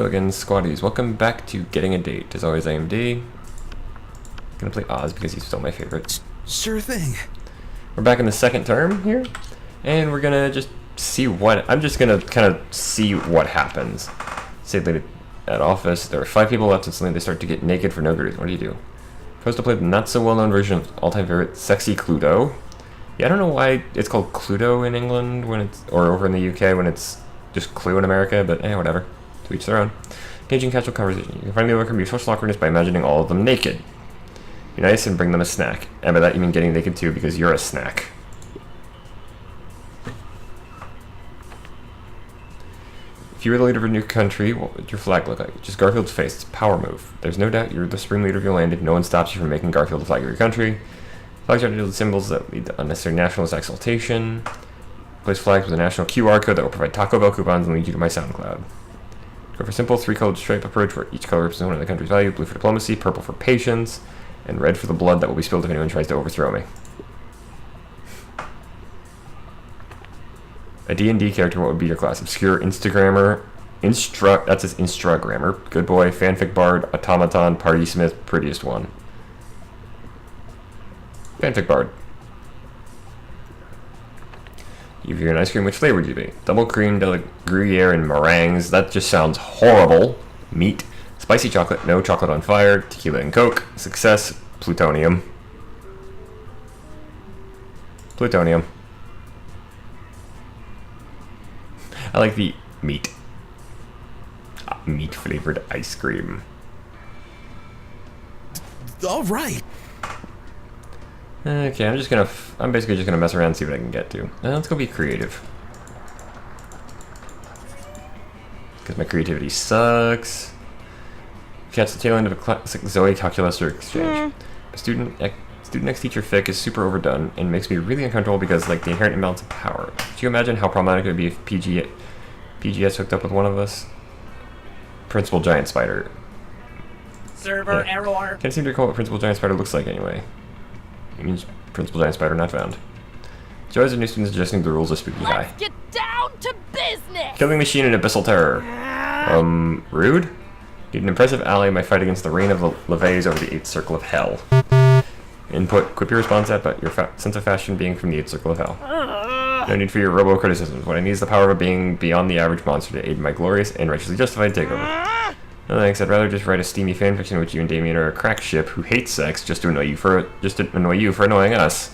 Hello again, squaddies. Welcome back to Getting a Date. As always, I am D. Gonna play Oz because he's still my favorite. Sure thing. We're back in the second term here, and we're gonna just see what... I'm just gonna kind of see what happens. Say that at office, there are 5 people left, and suddenly they start to get naked for no good reason. What do you do? Supposed to play the not-so-well-known version of all-time favorite, Sexy Cluedo. Yeah, I don't know why it's called Cluedo in England, when it's... or over in the UK when it's just Clue in America, but whatever. To each their own. Engaging casual conversation. You can finally overcome your social awkwardness by imagining all of them naked. Be nice and bring them a snack. And by that you mean getting naked too, because you're a snack. If you were the leader of a new country, what would your flag look like? Just Garfield's face. It's a power move. There's no doubt you're the supreme leader of your land if no one stops you from making Garfield the flag of your country. Flags are to deal with symbols that lead to unnecessary nationalist exaltation. Place flags with a national QR code that will provide Taco Bell coupons and lead you to my SoundCloud. Go for a simple 3-colored stripe approach where each color represents one of the country's value: blue for diplomacy, purple for patience, and red for the blood that will be spilled if anyone tries to overthrow me. A D&D character, what would be your class? Obscure Instagrammer, that says Instagrammer, good boy, fanfic bard, automaton, party smith, prettiest one. Fanfic bard. If you're an ice cream, which flavor would you be? Double cream, Gruyere, and meringues. That just sounds horrible. Meat. Spicy chocolate, no chocolate on fire. Tequila and Coke. Success, plutonium. Plutonium. I like the meat. Meat flavored ice cream. All right. Okay, I'm basically just gonna mess around and see what I can get to. Let's go be creative. Because my creativity sucks. Catch the tail end of a classic Zoe calculus or exchange. Student X teacher fic is super overdone and makes me really uncomfortable because, like, the inherent imbalance of power. Do you imagine how problematic it would be if PGS hooked up with one of us? Principal Giant Spider. Server error. Can't seem to recall what Principal Giant Spider looks like anyway. It means Principal Giant Spider not found. Joy is a new student suggesting the rules of Spooky High. Let's get down to business. Killing Machine and Abyssal Terror. Rude? Need an impressive ally in my fight against the reign of the LeVays over the 8th Circle of Hell. Input, quip your response at, but your sense of fashion being from the 8th Circle of Hell. No need for your robo-criticisms. What I need is the power of a being beyond the average monster to aid my glorious and righteously justified takeover. No thanks, I'd rather just write a steamy fanfiction in which you and Damien are a crack ship who hates sex just to annoy you for annoying us.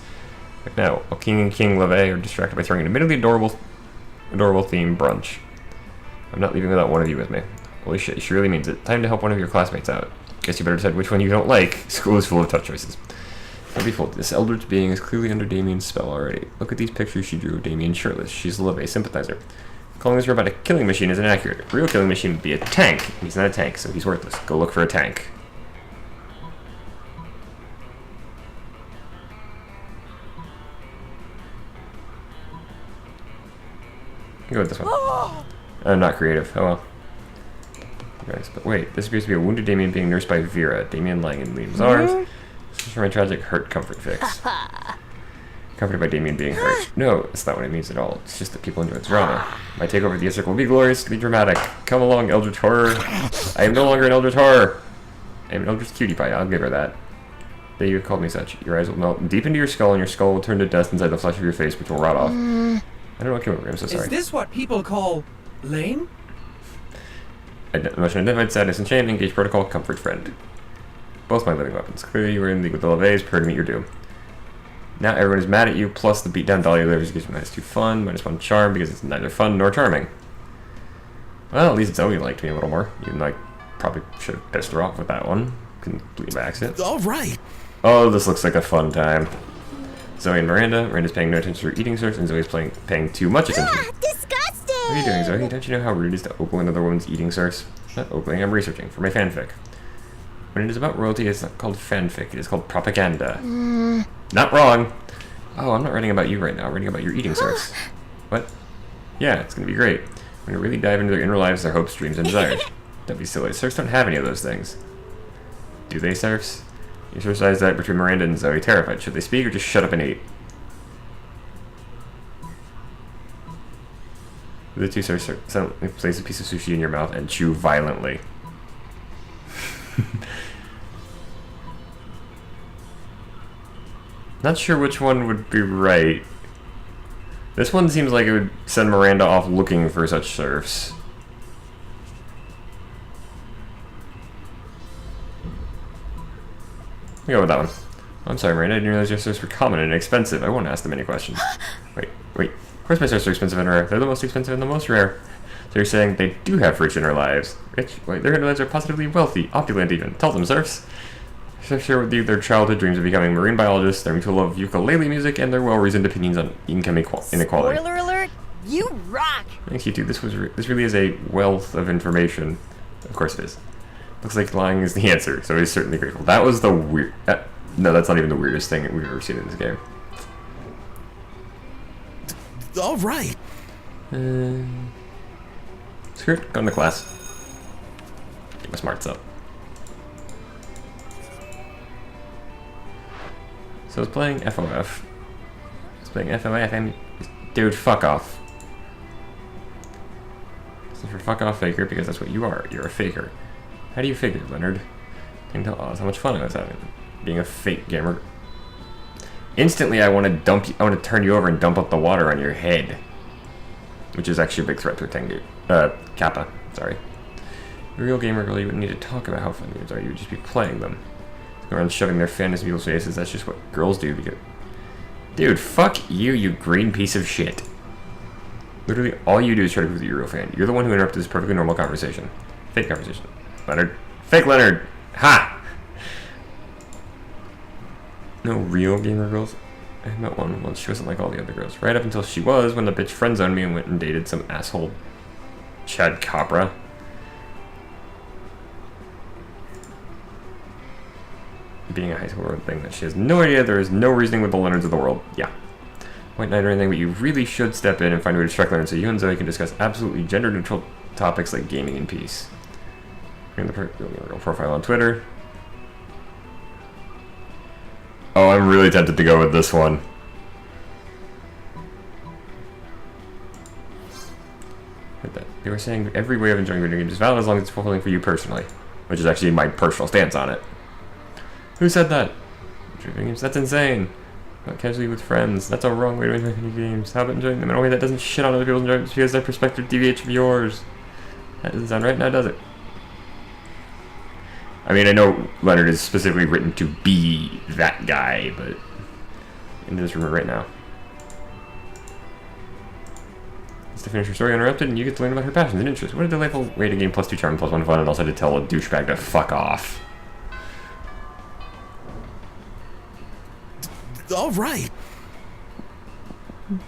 Like now, while King and King LeVay are distracted by throwing an admittedly adorable themed brunch. I'm not leaving without one of you with me. Holy shit, she really means it. Time to help one of your classmates out. Guess you better decide which one you don't like. School is full of tough choices. Don't be fooled. This eldritch being is clearly under Damien's spell already. Look at these pictures she drew of Damien shirtless. She's a LeVay sympathizer. Calling this robot a killing machine is inaccurate. A real killing machine would be a tank. He's not a tank, so he's worthless. Go look for a tank. Go with this one. I'm not creative. Oh well. Nice. But wait, this appears to be a wounded Damien being nursed by Vera. Damien lying in Liam's arms. This is for my tragic hurt comfort fix. Comforted by Damien being hurt. No, that's not what it means at all. It's just that people enjoy drama. My takeover of the Circle will be glorious, be dramatic. Come along, Eldritch Horror. I am no longer an Eldritch Horror. I am an Eldritch Cutie Pie. I'll give her that. That you have called me such. Your eyes will melt deep into your skull, and your skull will turn to dust inside the flesh of your face, which will rot off. I don't know what came over. I'm so sorry. Is this what people call lame? Emotion identified, sadness, and shame. Engage protocol, comfort friend. Both my living weapons. Clearly you were in league with the LeVays. Prepare to meet your doom. Now everyone is mad at you, plus the beatdown Dahlia delivers gives you -2 fun, -1 charm, because it's neither fun nor charming. Well, at least Zoe liked me a little more, even though I probably should have pissed her off with that one. Complete by accident. All right. Oh, this looks like a fun time. Zoe and Miranda. Miranda's paying no attention to her eating source, and Zoe's paying too much attention. Disgusting! What are you doing, Zoe? Don't you know how rude it is to ogle another woman's eating source? Not ogling, I'm researching for my fanfic. When it is about royalty, it's not called fanfic, it is called propaganda. Not wrong! Oh, I'm not writing about you right now, I'm writing about your eating source. What? Yeah, it's gonna be great. We're gonna really dive into their inner lives, their hopes, dreams, and desires. Don't be silly, serfs don't have any of those things. Do they, serfs? You exercise that between Miranda and Zoe, terrified. Should they speak or just shut up and eat? The two stars suddenly place a piece of sushi in your mouth and chew violently. Not sure which one would be right. This one seems like it would send Miranda off looking for such surfs. We go with that one. I'm sorry, Miranda. I didn't realize your surfs were common and inexpensive. I won't ask them any questions. Wait. Of course my surfs are expensive and rare. They're the most expensive and the most rare. So you're saying they do have rich inner lives. Rich? Wait, their inner lives are positively wealthy, opulent even. Tell them, surfs. Surfs share with you their childhood dreams of becoming marine biologists, their mutual love of ukulele music, and their well-reasoned opinions on income inequality. Spoiler alert, you rock! Thanks, you two. This really is a wealth of information. Of course it is. Looks like lying is the answer, so he's certainly grateful. That was the weird... no, that's not even the weirdest thing we've ever seen in this game. All right. Screw it. Go into class. Get my smarts up. So I was playing FOF. I was playing FOF and... Dude, fuck off. So for fuck off faker, because that's what you are. You're a faker. How do you figure, Leonard? Can tell us how much fun I was having. Being a fake gamer. Instantly I want to dump you, I want to turn you over and dump up the water on your head. Which is actually a big threat to a Tengu. Kappa, sorry. A real gamer girl, you wouldn't need to talk about how fun games are, you would just be playing them. Go around shoving their fantasy people's faces, that's just what girls do because... Dude, fuck you, you green piece of shit. Literally, all you do is try to prove that you're a real fan. You're the one who interrupted this perfectly normal conversation. Fake conversation. Leonard. Fake Leonard! Ha! No real gamer girls. I met one once. She wasn't like all the other girls. Right up until she was, when the bitch friend-zoned me and went and dated some asshole Chad Capra. Being a high school thing that she has no idea there is no reasoning with the Leonards of the world. Yeah. White knight or anything, but you really should step in and find a way to distract Leonard so you and Zoe can discuss absolutely gender-neutral topics like gaming and peace. Bring the profile on Twitter. Oh, I'm really tempted to go with this one. They were saying every way of enjoying video games is valid as long as it's fulfilling for you personally. Which is actually my personal stance on it. Who said that? Video games? That's insane. Not casually with friends. That's a wrong way to enjoy video games. How about enjoying them in a way that doesn't shit on other people's enjoyment because their perspective deviates from yours? That doesn't sound right now, does it? I mean, I know Leonard is specifically written to be that guy, but into this room right now. It's to finish her story uninterrupted, and you get to learn about her passions and interests. What a delightful way to gain +2 charm, +1 fun, and also to tell a douchebag to fuck off. All right.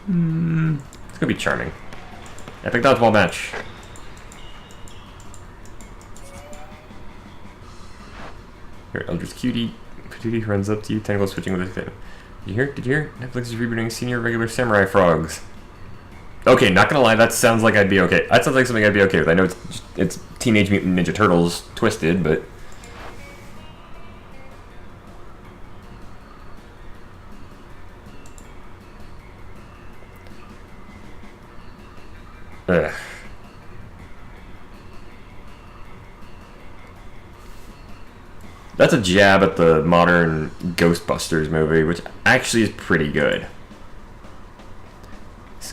It's gonna be charming. Epic dodgeball match. Here, Eldritch Cutie runs up to you, tentacle switching with a thing. Did you hear? Netflix is rebooting Senior Regular Samurai Frogs. Okay, not gonna lie, that sounds like I'd be okay. That sounds like something I'd be okay with. I know it's Teenage Mutant Ninja Turtles twisted, but... Ugh. That's a jab at the modern Ghostbusters movie, which actually is pretty good.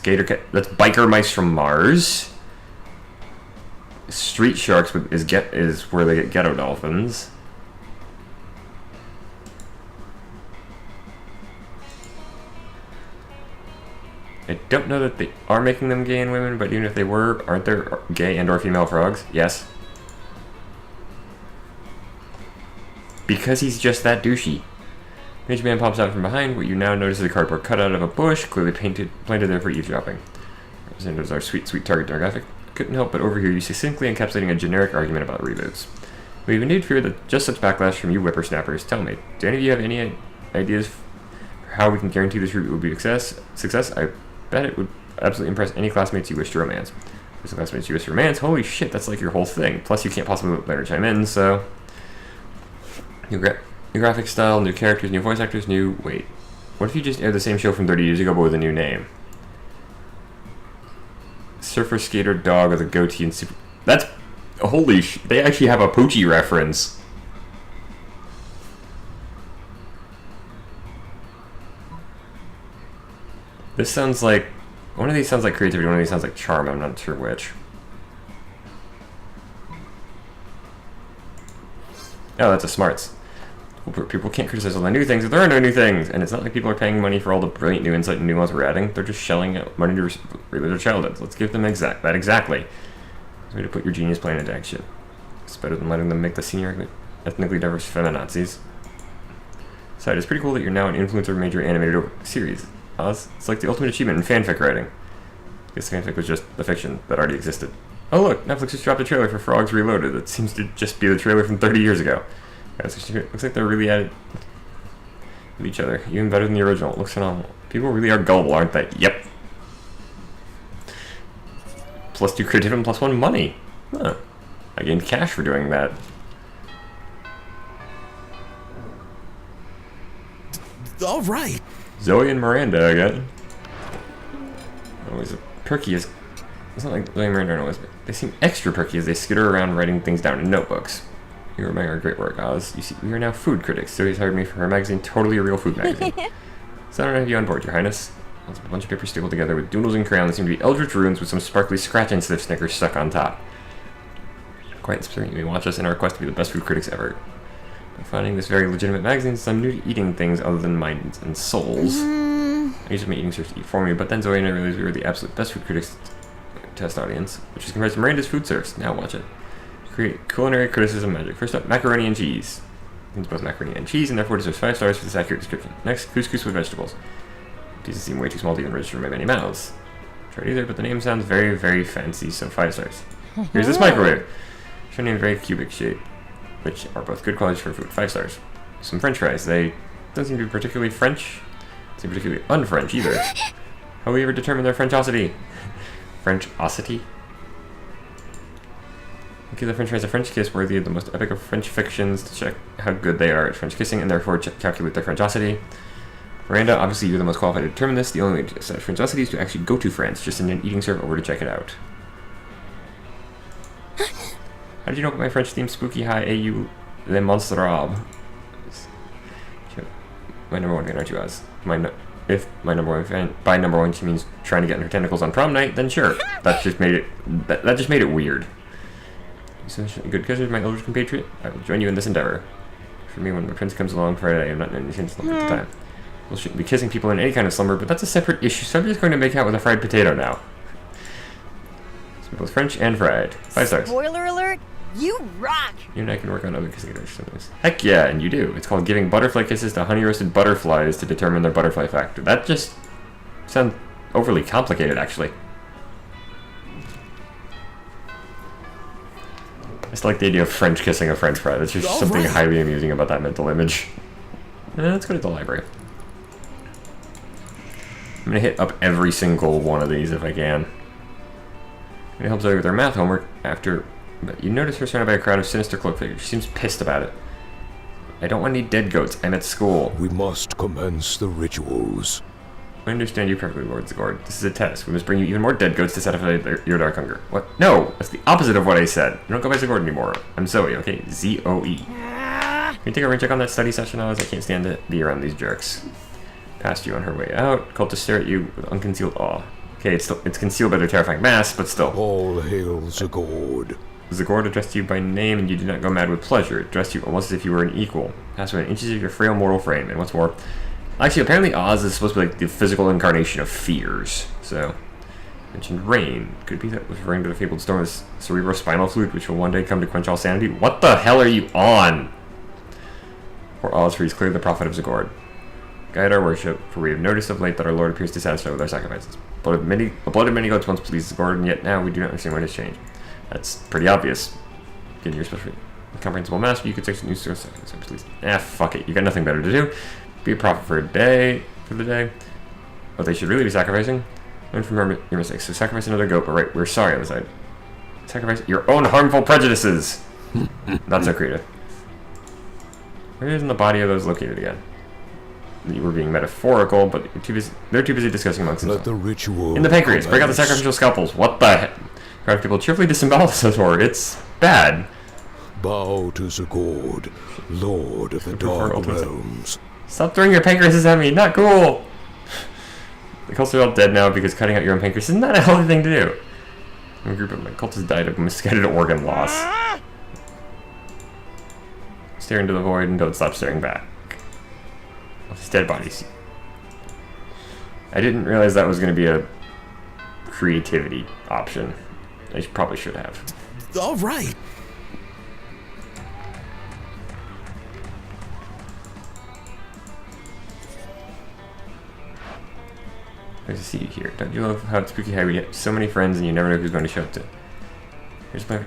That's Biker Mice from Mars. Street Sharks is where they get ghetto dolphins. I don't know that they are making them gay and women, but even if they were, aren't there gay and or female frogs? Yes. Because he's just that douchey. Mage Man pops out from behind. What you now notice is a cardboard cutout of a bush, clearly planted there for eavesdropping. Representatives are sweet target demographic. Couldn't help but overhear you succinctly encapsulating a generic argument about reboots. We have indeed feared that just such backlash from you whippersnappers. Tell me, do any of you have any ideas for how we can guarantee this reboot will be a success? I bet it would absolutely impress any classmates you wish to romance. There's classmates you wish to romance? Holy shit, that's like your whole thing. Plus, you can't possibly let Leonard chime in, so... New graphic style, new characters, new voice actors, Wait. What if you just aired the same show from 30 years ago but with a new name? surfer skater dog with a goatee and super. That's holy sh! They actually have a Poochie reference. This sounds like one of these sounds like creativity. One of these sounds like charm. I'm not sure which. Oh, that's a smarts. People can't criticize all the new things if there are no new things, and it's not like people are paying money for all the brilliant new insight and new ones we're adding. They're just shelling out money to relive their childhoods. Let's give them that exactly. It's a way to put your genius plan into action. It's better than letting them make the senior ethnically diverse feminazis. Besides, it's pretty cool that you're now an influencer of a major animated series. Oz, it's like the ultimate achievement in fanfic writing. I guess fanfic was just the fiction that already existed. Oh look, Netflix just dropped a trailer for Frogs Reloaded. That seems to just be the trailer from 30 years ago. Looks like they're really at it with each other. Even better than the original. It looks phenomenal. People really are gullible, aren't they? Yep. +2 creativity and +1 money. Huh. I gained cash for doing that. All right. Zoe and Miranda again. Always perky as... It's not like Zoe and Miranda are always... They seem extra perky as they skitter around writing things down in notebooks. You remember our great work, Oz. You see, we are now food critics. Zoe's hired me for her magazine, Totally a Real Food Magazine. So I don't have you on board, Your Highness. It's a bunch of paper stapled together with doodles and crayons that seem to be eldritch runes with some sparkly scratch and sniff Snickers stuck on top. Quite inspiring. You may watch us in our quest to be the best food critics ever. By finding this very legitimate magazine, I'm new to eating things other than minds and souls. I used my eating search to eat for me, but then Zoe and I realized we were the absolute best food critics test audience, which is comprised of Miranda's food service. Now watch it. Create culinary criticism magic. First up, macaroni and cheese. It's both macaroni and cheese, and therefore deserves 5 stars for this accurate description. Next, couscous with vegetables. Pieces seem way too small to even register in my many mouths. Tried either, but the name sounds very, very fancy, so 5 stars. Here's this microwave. Shown in very cubic shape, which are both good qualities for food. 5 stars. Some French fries. They don't seem to be particularly French. Don't seem particularly un-French either. How will we ever determine their Frenchosity? Frenchosity? Give the French fries a French kiss worthy of the most epic of French fictions to check how good they are at French kissing and therefore calculate their Frenchosity. Miranda, obviously you're the most qualified to determine this. The only way to assess Frenchosity is to actually go to France, just send an eating serve over to check it out. How did you know about my French-themed spooky high AU Le Monsterable? My number one fan, aren't you, Oz? If my number one fan, by number one she means trying to get in her tentacles on prom night, then sure. That just made it weird. Sufficiently good because you're my elder compatriot, I will join you in this endeavor. For me, when my prince comes along Friday, I am not in any sense slumber at the time. We'll shouldn't be kissing people in any kind of slumber, but that's a separate issue, so I'm just going to make out with a fried potato now. So both French and fried. 5 stars. Spoiler alert, you rock! You and I can work on other kissing adventures. Heck yeah, and you do. It's called giving butterfly kisses to honey-roasted butterflies to determine their butterfly factor. That just sounds overly complicated, actually. I just like the idea of French kissing a French fry. That's just something highly amusing about that mental image. Let's go to the library. I'm gonna hit up every single one of these if I can. It helps out with their math homework after, but you notice her surrounded by a crowd of sinister cloak figures. She seems pissed about it. I don't want any dead goats. I'm at school. We must commence the rituals. I understand you perfectly, Lord Zagord. This is a test. We must bring you even more dead goats to satisfy your dark hunger. What? No! That's the opposite of what I said. You don't go by Zagord anymore. I'm Zoe, okay? Z-O-E. Can you take a rain check on that study session, Oz? I can't stand to be around these jerks. Passed you on her way out. Cultists stare at you with unconcealed awe. Okay, it's concealed by their terrifying mask, but still. All hail Zagord. Zagord addressed you by name, and you did not go mad with pleasure. It addressed you almost as if you were an equal. Passed within inches of your frail mortal frame, and what's more... Actually, apparently Oz is supposed to be like the physical incarnation of fears. So, mentioned rain. Could be that was referring to the fabled storm of cerebrospinal fluid, which will one day come to quench all sanity. What the hell are you on? Poor Oz, for he's clearly the prophet of Zagord. Guide our worship, for we have noticed of late that our Lord appears dissatisfied with our sacrifices. A blood of many goats once pleased Zagord, and yet now we do not understand what has changed. That's pretty obvious. Getting your special incomprehensible master, you could take some new source. Fuck it. You got nothing better to do. Be a prophet for the day. Oh, they should really be sacrificing? Learn from your mistakes. So sacrifice another goat, but right, we're sorry on the side. Sacrifice your own harmful prejudices! Not so creative. Where is in the body of those located again? that you were being metaphorical, but they're too busy discussing amongst Let themselves. the ritual In the pancreas, break out the commence. sacrificial scalpels. What the heck? Crowd of people cheerfully disembowel the Sator. It's bad. Bow to Zagord, Lord of the Dark ultimate- Realms. Stop throwing your pancreases at me. Not cool. The cults are all dead now because cutting out your own pancreas is not a healthy thing to do. A group of my cultists died of misguided organ loss. Stare into the void and don't stop staring back. All these dead bodies. I didn't realize that was going to be a creativity option. I probably should have. All right. Nice to see you here. Don't you love how it's spooky how we get so many friends and you never know who's going to show up to? Here's my...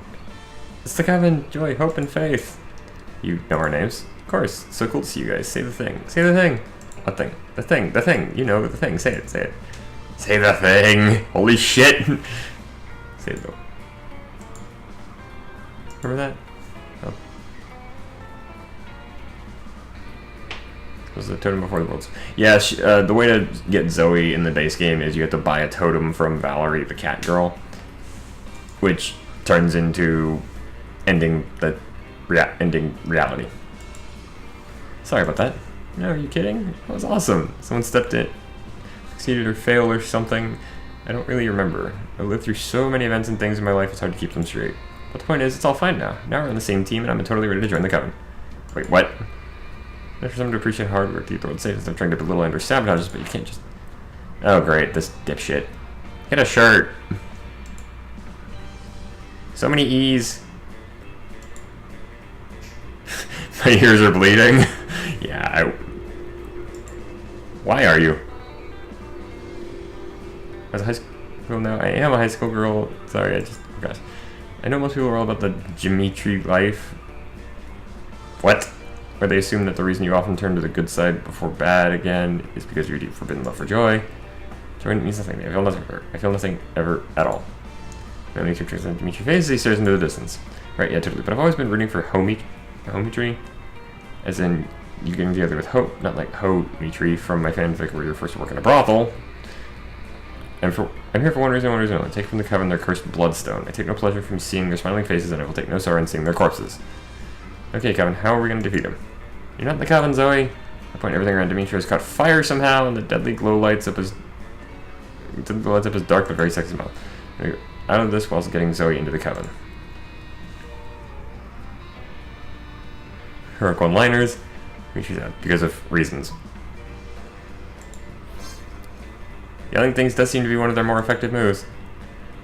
It's the Coven, Joy, Hope, and Faith. You know our names? Of course. So cool to see you guys. Say the thing. Say the thing. What thing? The thing. The thing. You know the thing. Say it. Say it. Say the thing. Holy shit. Say it though. Remember that? Oh. It was the totem before the worlds. Yeah, the way to get Zoe in the base game is you have to buy a totem from Valerie, the cat girl, which turns into ending reality. Sorry about that. No, are you kidding? That was awesome. Someone stepped in, succeeded or failed or something. I don't really remember. I lived through so many events and things in my life, it's hard to keep them straight. But the point is, it's all fine now. Now we're on the same team, and I'm totally ready to join the Coven. Wait, what? There's for someone to appreciate hard work the world saves. They're trying to belittle and or sabotage us, but you can't just... Oh, great. This dipshit. Get a shirt. So many E's. My ears are bleeding. Yeah, Why are you? As a high school girl now, I am a high school girl. Sorry, gosh. I know most people are all about the Dimitri life. What? Where they assume that the reason you often turn to the good side before bad again is because you're deep forbidden love for joy. Joy means nothing to me. I feel nothing ever at all. My only picture is Dimitri face as he stares into the distance. Right, yeah, totally. But I've always been rooting for Homitri. As in, you getting together with Hope, not like Ho-Mitri from my fanfic where you're forced to work in a brothel. I'm here for one reason only. Take from the Coven their cursed bloodstone. I take no pleasure from seeing their smiling faces, and I will take no sorrow in seeing their corpses. Okay, Coven, how are we going to defeat them? You're not the Coven, Zoe. I point everything around Dimitri has caught fire somehow, and the deadly glow lights up his dark but very sexy mouth. Out of this whilst getting Zoe into the Coven. Heroic one-liners. Dimitri's out because of reasons. Yelling things does seem to be one of their more effective moves.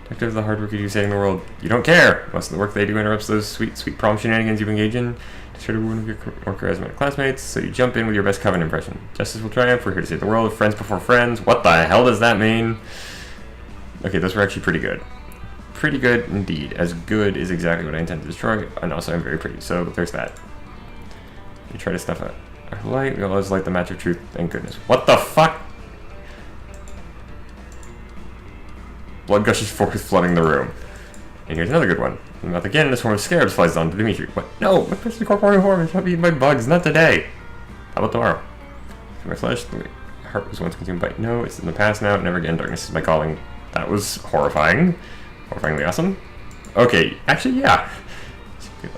Detectives, the hard work you do saving the world. You don't care! Most of the work they do interrupts those sweet prom shenanigans you engage in to try to ruin your more charismatic classmates, so you jump in with your best Coven impression. Justice will triumph, we're here to save the world, friends before friends. What the hell does that mean? Okay, those were actually pretty good. Pretty good indeed. As good is exactly what I intend to destroy, and also I'm very pretty, so there's that. You try to stuff out our light, we always light the match of truth and goodness. What the fuck? Blood gushes forth, flooding the room. And here's another good one. The mouth again in this form of scarabs flies onto Dimitri. What? No! My personal corporeal form is not being eaten by bugs, not today! How about tomorrow? For my flesh, the heart was once consumed by... No, it's in the past now, never again, darkness is my calling. That was horrifying. Horrifyingly awesome. Okay, actually, yeah.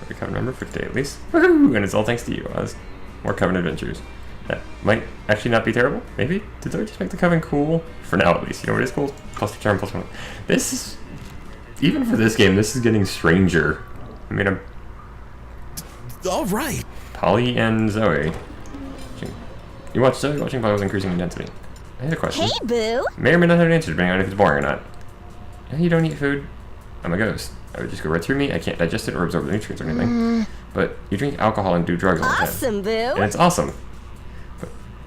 The Coven member for today at least. Woohoo! And it's all thanks to you, Oz. More Coven adventures. That might actually not be terrible. Maybe? Did Zoe just make the Coven cool? For now, at least. You know what is cool? Plus the charm, plus one. This is... Even for this game, this is getting stranger. I mean, I'm... All right. Polly and Zoe. You watch Zoe watching Polly with increasing intensity. I had a question. Hey, boo. May or may not have an answer, depending on if it's boring or not. Yeah, you don't eat food. I'm a ghost. I would just go right through me. I can't digest it or absorb the nutrients or anything. But you drink alcohol and do drugs all the time. Awesome, boo. And it's awesome.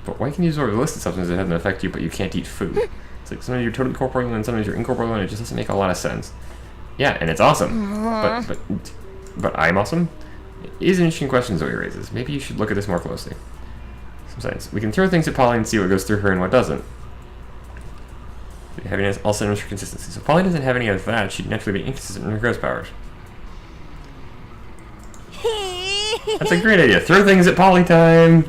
But why can you absorb illicit substances that have an effect you, but you can't eat food? It's like sometimes you're totally corporeal and sometimes you're incorporeal, and it just doesn't make a lot of sense. Yeah, and it's awesome. But I'm awesome? It is an interesting question Zoe raises. Maybe you should look at this more closely. Some science. We can throw things at Polly and see what goes through her and what doesn't. Heaviness also knows for consistency. So if Polly doesn't have any of that, she'd naturally be inconsistent in her ghost powers. That's a great idea. Throw things at Polly time!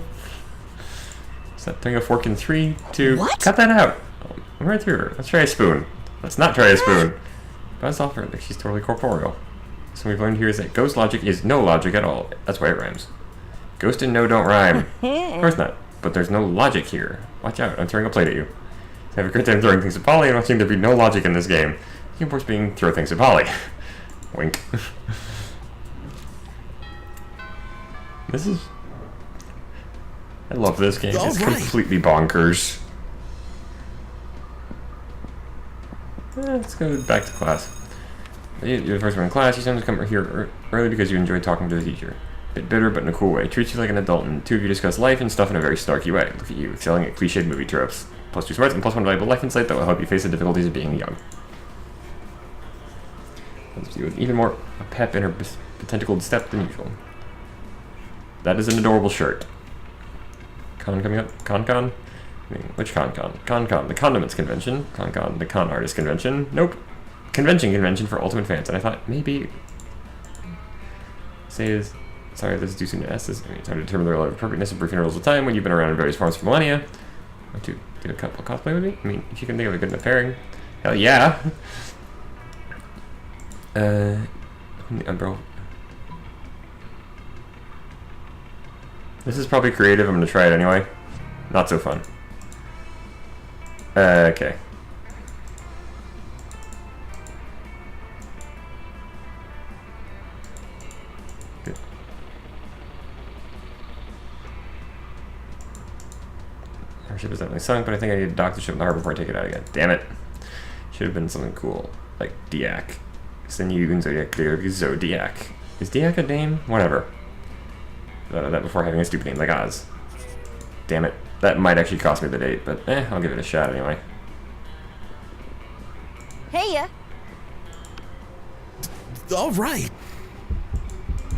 that throwing a fork in 3, 2... What? Cut that out! Oh, I'm right through her. Let's try a spoon. Let's not try a spoon. Bounce off her like she's totally corporeal. So we've learned here is that ghost logic is no logic at all. That's why it rhymes. Ghost and no don't rhyme. Of course not. But there's no logic here. Watch out, I'm throwing a plate at you. So have a great time throwing things at Polly and watching there be no logic in this game. You can force being throw things at Polly. Wink. This is... I love this game. It's Alright. completely bonkers. Let's go back to class. You're the first one in class. You sometimes come here early because you enjoy talking to the teacher. Bit bitter, but in a cool way. Treats you like an adult, and two of you discuss life and stuff in a very snarky way. Look at you, excelling at cliched movie tropes. +2 smarts and +1 valuable life insight that will help you face the difficulties of being young. Let's with even more pep in her tentacled step than usual. That is an adorable shirt. Con coming up? Con? I mean, which con? Con, the Condiments Convention. Con, the Con Artist Convention. Nope. Convention for Ultimate Fans. And I thought maybe... Sorry, this is too soon to ask this. I mean, it's hard to determine the relative appropriateness of brief intervals of time when you've been around in various forms for millennia. Want to do a couple cosplay with me? I mean, if you can think of a good enough pairing. Hell yeah! Bro. This is probably creative. I'm gonna try it anyway. Not so fun. Okay. Good. Our ship is definitely sunk, but I think I need to dock the ship in the harbor before I take it out again. Damn it. Should have been something cool. Like Diak. Then you can Zodiac. Is Diak a name? Whatever. That before having a stupid name like Oz. Damn it. That might actually cost me the date, but I'll give it a shot anyway. Hey ya. All right.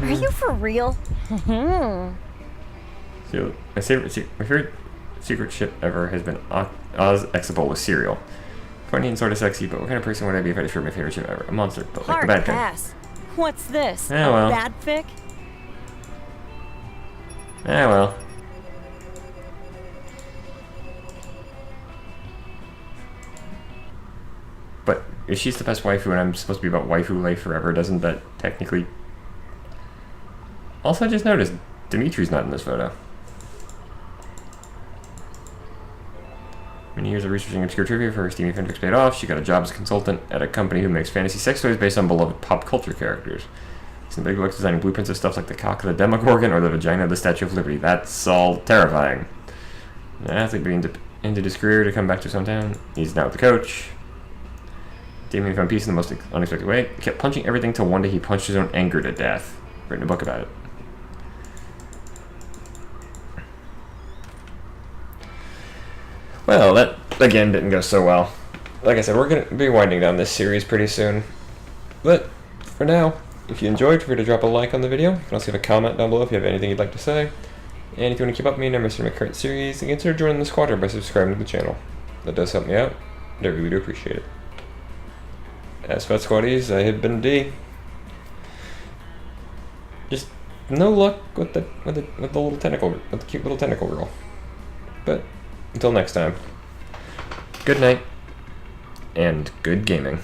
Are you for real? So, my favorite secret ship ever has been Oz Exable with cereal. Funny and sort of sexy, but what kind of person would I be if I destroyed my favorite ship ever? A monster, but like the Hard bad kind. pass. What's this? Yeah, well. A bad fic? Well. But if she's the best waifu and I'm supposed to be about waifu life forever, doesn't that technically... Also, I just noticed Dimitri's not in this photo. Many years of researching obscure trivia for her steamy fanfics paid off. She got a job as a consultant at a company who makes fantasy sex toys based on beloved pop culture characters. She's in big bucks designing blueprints of stuff like the cock of the Demogorgon or the vagina of the Statue of Liberty. That's all terrifying. An athlete being ended his career to come back to his hometown. He's now the coach. Damien found peace in the most unexpected way. He kept punching everything till one day he punched his own anger to death. Written a book about it. Well, that, again, didn't go so well. Like I said, we're going to be winding down this series pretty soon. But, for now, if you enjoyed, feel free to drop a like on the video. You can also leave a comment down below if you have anything you'd like to say. And if you want to keep up with me and never miss my current series, then consider joining the squadron by subscribing to the channel. That does help me out, and I really do appreciate it. As for Squaddies, I have been D. Just no luck with the little tentacle, with the cute little tentacle girl. But until next time, good night and good gaming.